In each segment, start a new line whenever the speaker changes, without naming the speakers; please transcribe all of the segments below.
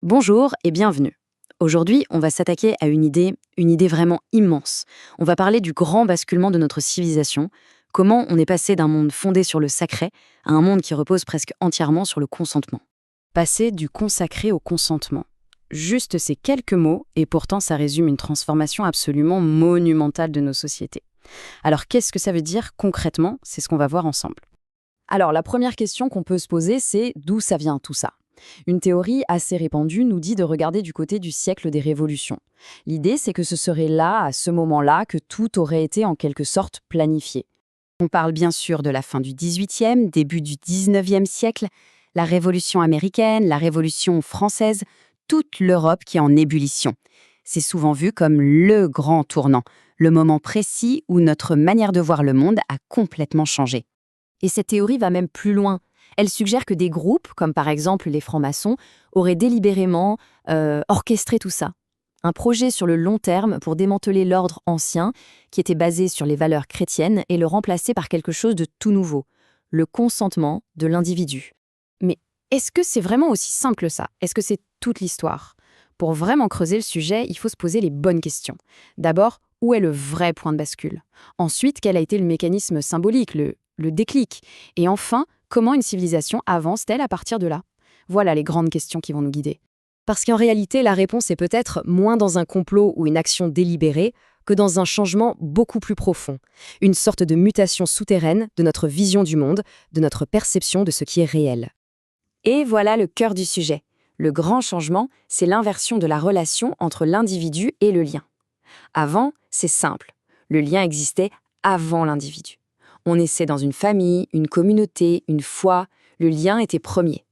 Bonjour et bienvenue. Aujourd'hui, on va s'attaquer à une idée vraiment immense. On va parler du grand basculement de notre civilisation, comment on est passé d'un monde fondé sur le sacré à un monde qui repose presque entièrement sur le consentement. Passer du consacré au consentement. Juste ces quelques mots, et pourtant ça résume une transformation absolument monumentale de nos sociétés. Alors qu'est-ce que ça veut dire concrètement? C'est ce qu'on va voir ensemble. Alors la première question qu'on peut se poser, c'est d'où ça vient tout ça? Une théorie assez répandue nous dit de regarder du côté du siècle des révolutions. L'idée, c'est que ce serait là, à ce moment-là, que tout aurait été en quelque sorte planifié. On parle bien sûr de la fin du XVIIIe, début du XIXe siècle, la Révolution américaine, la Révolution française, toute l'Europe qui est en ébullition. C'est souvent vu comme le grand tournant, le moment précis où notre manière de voir le monde a complètement changé. Et cette théorie va même plus loin. Elle suggère que des groupes, comme par exemple les francs-maçons, auraient délibérément orchestré tout ça. Un projet sur le long terme pour démanteler l'ordre ancien, qui était basé sur les valeurs chrétiennes, et le remplacer par quelque chose de tout nouveau, le consentement de l'individu. Mais est-ce que c'est vraiment aussi simple que ça? Est-ce que c'est toute l'histoire? Pour vraiment creuser le sujet, il faut se poser les bonnes questions. D'abord, où est le vrai point de bascule? Ensuite, quel a été le mécanisme symbolique, le déclic? Et enfin, comment une civilisation avance-t-elle à partir de là? Voilà les grandes questions qui vont nous guider. Parce qu'en réalité, la réponse est peut-être moins dans un complot ou une action délibérée que dans un changement beaucoup plus profond, une sorte de mutation souterraine de notre vision du monde, de notre perception de ce qui est réel. Et voilà le cœur du sujet. Le grand changement, c'est l'inversion de la relation entre l'individu et le lien. Avant, c'est simple. Le lien existait avant l'individu. On naissait dans une famille, une communauté, une foi. Le lien était premier.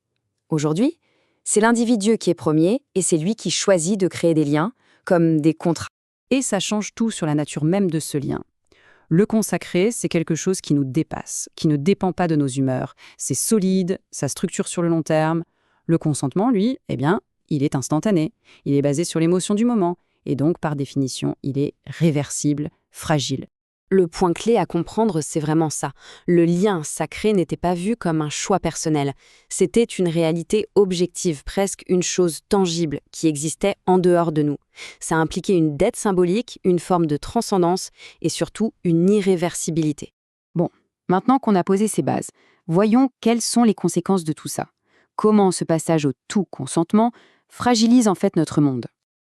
Aujourd'hui, c'est l'individu qui est premier et c'est lui qui choisit de créer des liens, comme des contrats.
Et ça change tout sur la nature même de ce lien. Le consacré, c'est quelque chose qui nous dépasse, qui ne dépend pas de nos humeurs. C'est solide, ça structure sur le long terme. Le consentement, lui, il est instantané. Il est basé sur l'émotion du moment. Et donc, par définition, il est réversible, fragile.
Le point clé à comprendre, c'est vraiment ça. Le lien sacré n'était pas vu comme un choix personnel. C'était une réalité objective, presque une chose tangible qui existait en dehors de nous. Ça impliquait une dette symbolique, une forme de transcendance et surtout une irréversibilité.
Bon, maintenant qu'on a posé ces bases, voyons quelles sont les conséquences de tout ça. Comment ce passage au tout consentement fragilise en fait notre monde.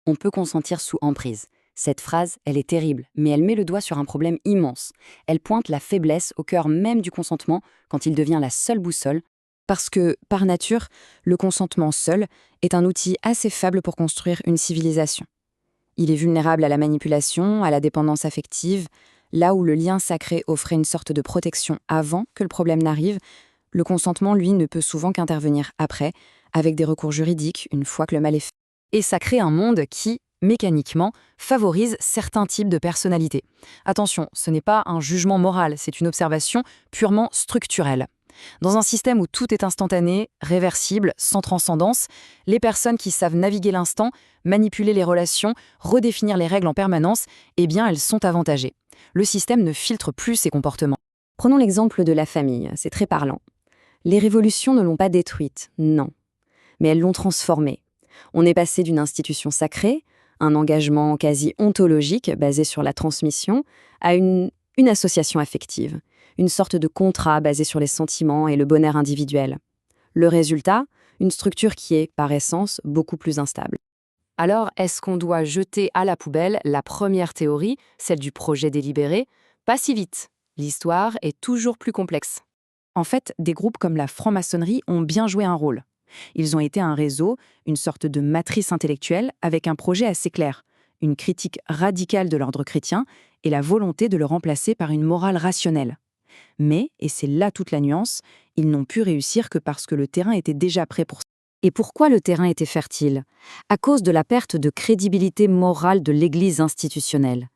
On peut consentir sous emprise. Cette phrase, elle est terrible, mais elle met le doigt sur un problème immense. Elle pointe la faiblesse au cœur même du consentement quand il devient la seule boussole, parce que, par nature, le consentement seul est un outil assez faible pour construire une civilisation. Il est vulnérable à la manipulation, à la dépendance affective. Là où le lien sacré offrait une sorte de protection avant que le problème n'arrive, le consentement, lui, ne peut souvent qu'intervenir après, avec des recours juridiques, une fois que le mal est fait. Et ça crée un monde qui, mécaniquement, favorise certains types de personnalités. Attention, ce n'est pas un jugement moral, c'est une observation purement structurelle. Dans un système où tout est instantané, réversible, sans transcendance, les personnes qui savent naviguer l'instant, manipuler les relations, redéfinir les règles en permanence, elles sont avantagées. Le système ne filtre plus ces comportements. Prenons l'exemple de la famille, c'est très parlant. Les révolutions ne l'ont pas détruite, non, mais elles l'ont transformée. On est passé d'une institution sacrée, un engagement quasi ontologique basé sur la transmission, à une association affective, une sorte de contrat basé sur les sentiments et le bonheur individuel. Le résultat, une structure qui est, par essence, beaucoup plus instable. Alors, est-ce qu'on doit jeter à la poubelle la première théorie, celle du projet délibéré? Pas si vite. L'histoire est toujours plus complexe.
En fait, des groupes comme la franc-maçonnerie ont bien joué un rôle. Ils ont été un réseau, une sorte de matrice intellectuelle avec un projet assez clair, une critique radicale de l'ordre chrétien et la volonté de le remplacer par une morale rationnelle. Mais, et c'est là toute la nuance, ils n'ont pu réussir que parce que le terrain était déjà prêt pour ça.
Et pourquoi le terrain était fertile? À cause de la perte de crédibilité morale de l'Église institutionnelle.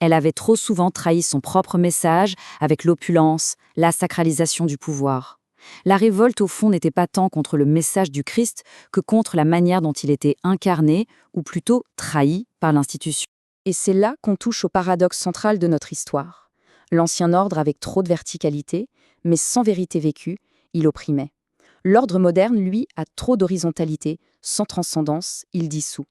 Elle avait trop souvent trahi son propre message avec l'opulence, la sacralisation du pouvoir. La révolte, au fond, n'était pas tant contre le message du Christ que contre la manière dont il était incarné, ou plutôt trahi, par l'institution. Et c'est là qu'on touche au paradoxe central de notre histoire. L'ancien ordre avec trop de verticalité, mais sans vérité vécue, il opprimait.
L'ordre moderne, lui, a trop d'horizontalité, sans transcendance, il dissout.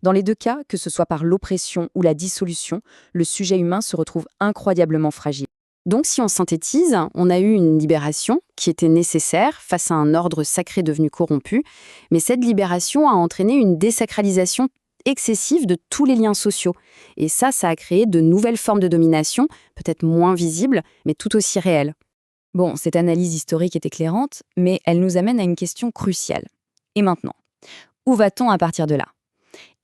Dans les deux cas, que ce soit par l'oppression ou la dissolution, le sujet humain se retrouve incroyablement fragile. Donc si on synthétise, on a eu une libération qui était nécessaire face à un ordre sacré devenu corrompu, mais cette libération a entraîné une désacralisation excessive de tous les liens sociaux. Et ça a créé de nouvelles formes de domination, peut-être moins visibles, mais tout aussi réelles. Bon, cette analyse historique est éclairante, mais elle nous amène à une question cruciale. Et maintenant, où va-t-on à partir de là?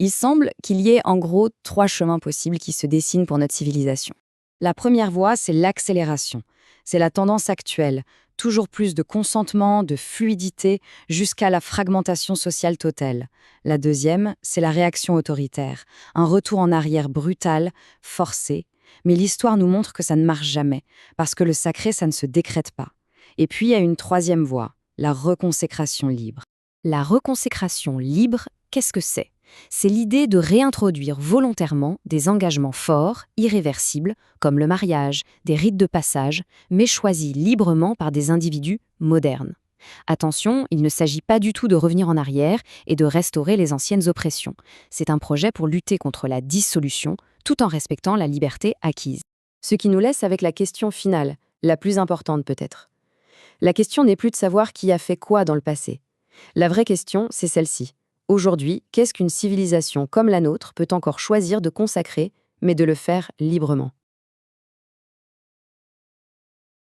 Il semble qu'il y ait en gros 3 chemins possibles qui se dessinent pour notre civilisation. La première voie, c'est l'accélération. C'est la tendance actuelle. Toujours plus de consentement, de fluidité, jusqu'à la fragmentation sociale totale. La deuxième, c'est la réaction autoritaire. Un retour en arrière brutal, forcé. Mais l'histoire nous montre que ça ne marche jamais, parce que le sacré, ça ne se décrète pas. Et puis, il y a une troisième voie, la reconsécration libre. La reconsécration libre, qu'est-ce que c'est? C'est l'idée de réintroduire volontairement des engagements forts, irréversibles, comme le mariage, des rites de passage, mais choisis librement par des individus modernes. Attention, il ne s'agit pas du tout de revenir en arrière et de restaurer les anciennes oppressions. C'est un projet pour lutter contre la dissolution, tout en respectant la liberté acquise. Ce qui nous laisse avec la question finale, la plus importante peut-être. La question n'est plus de savoir qui a fait quoi dans le passé. La vraie question, c'est celle-ci. Aujourd'hui, qu'est-ce qu'une civilisation comme la nôtre peut encore choisir de consacrer, mais de le faire librement?